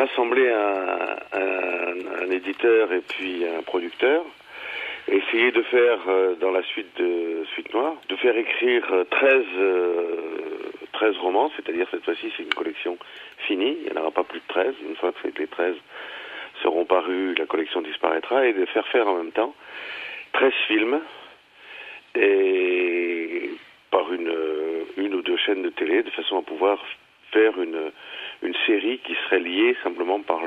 rassembler un éditeur et puis un producteur, et essayer de faire, dans la suite de Suite Noire, de faire écrire 13 romans, c'est-à-dire cette fois-ci c'est une collection finie, il n'y en aura pas plus de 13, une fois que les 13 seront parus, la collection disparaîtra, et de faire en même temps 13 films, et par une ou deux chaînes de télé, de façon à pouvoir faire une série qui serait liée simplement par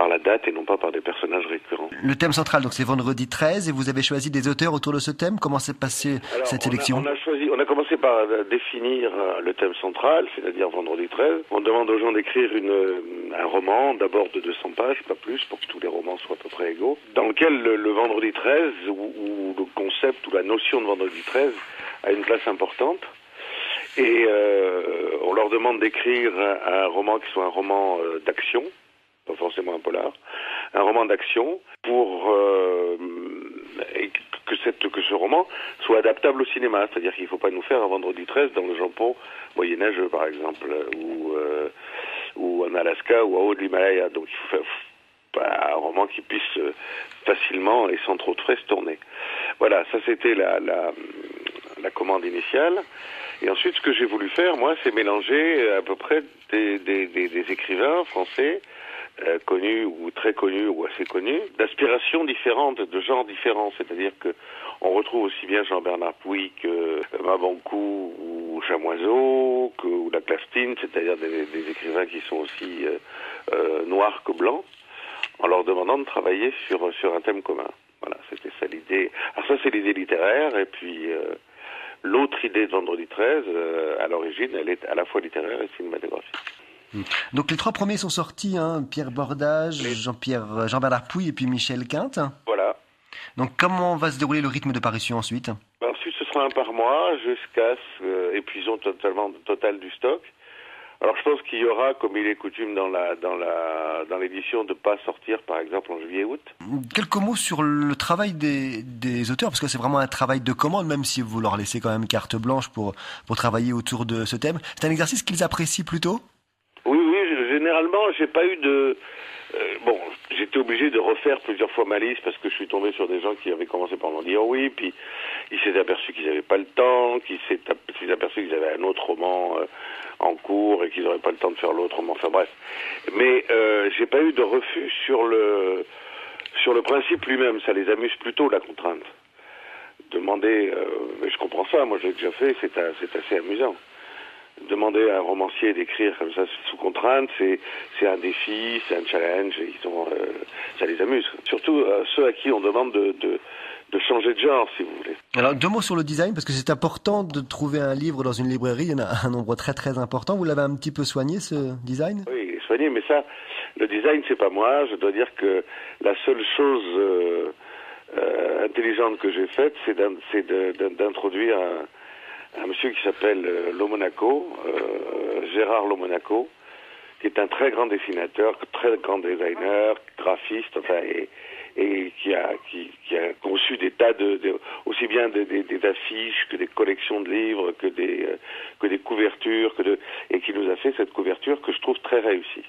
la date et non pas par des personnages récurrents. Le thème central, donc c'est Vendredi 13, et vous avez choisi des auteurs autour de ce thème. Comment s'est passée cette sélection? On a commencé par définir le thème central, c'est-à-dire Vendredi 13. On demande aux gens d'écrire un roman, d'abord de 200 pages, pas plus, pour que tous les romans soient à peu près égaux, dans lequel le Vendredi 13, ou le concept, ou la notion de Vendredi 13, a une place importante. Et on leur demande d'écrire un roman qui soit un roman d'action, pas forcément un polar, un roman d'action pour que ce roman soit adaptable au cinéma, c'est-à-dire qu'il ne faut pas nous faire un Vendredi 13 dans le Japon moyenâgeux par exemple, ou en Alaska ou en haut de l'Himalaya. Donc il faut faire un roman qui puisse facilement et sans trop de frais se tourner. Voilà, ça c'était la commande initiale. Et ensuite, ce que j'ai voulu faire, moi, c'est mélanger à peu près des écrivains français, connus ou très connus ou assez connus, d'aspirations différentes, de genres différents. C'est-à-dire que on retrouve aussi bien Jean-Bernard Pouy que Mabankou ou Chamoiseau, ou la Clastine, c'est-à-dire des écrivains qui sont aussi noirs que blancs, en leur demandant de travailler sur un thème commun. Voilà, c'était ça l'idée. Alors ça, c'est l'idée littéraire, et puis l'autre idée de Vendredi 13, à l'origine, elle est à la fois littéraire et cinématographique. Donc les 3 premiers sont sortis, hein, Pierre Bordage, Jean-Bernard Pouy et puis Michel Quinte. Voilà. Donc comment va se dérouler le rythme de parution ensuite? Ensuite, ce sera un par mois jusqu'à épuisons total du stock. Alors je pense qu'il y aura, comme il est coutume dans l'édition, de ne pas sortir par exemple en juillet-août. Quelques mots sur le travail des auteurs, parce que c'est vraiment un travail de commande, même si vous leur laissez quand même carte blanche pour travailler autour de ce thème. C'est un exercice qu'ils apprécient plutôt? Oui, généralement, j'ai pas eu de... j'étais obligé de refaire plusieurs fois ma liste parce que je suis tombé sur des gens qui avaient commencé par m'en dire oui, puis ils s'étaient aperçus qu'ils n'avaient pas le temps, qu'ils s'étaient aperçus qu'ils avaient un autre roman en cours et qu'ils n'auraient pas le temps de faire l'autre roman, enfin bref. Mais j'ai pas eu de refus sur le principe lui-même, ça les amuse plutôt la contrainte. Demander, mais je comprends ça, moi je l'ai déjà fait, c'est assez amusant. Demander à un romancier d'écrire comme ça sous contrainte, c'est un défi, c'est un challenge, et ça les amuse. Surtout ceux à qui on demande de changer de genre, si vous voulez. Alors 2 mots sur le design, parce que c'est important de trouver un livre dans une librairie, il y en a un nombre très très important. Vous l'avez un petit peu soigné, ce design? Oui, il est soigné, mais ça, le design, c'est pas moi. Je dois dire que la seule chose intelligente que j'ai faite, c'est d'introduire un monsieur qui s'appelle Lomonaco, Gérard Lomonaco, qui est un très grand dessinateur, très grand designer, graphiste, enfin, et qui a conçu des tas aussi bien des affiches que des collections de livres, que des couvertures, et qui nous a fait cette couverture que je trouve très réussie.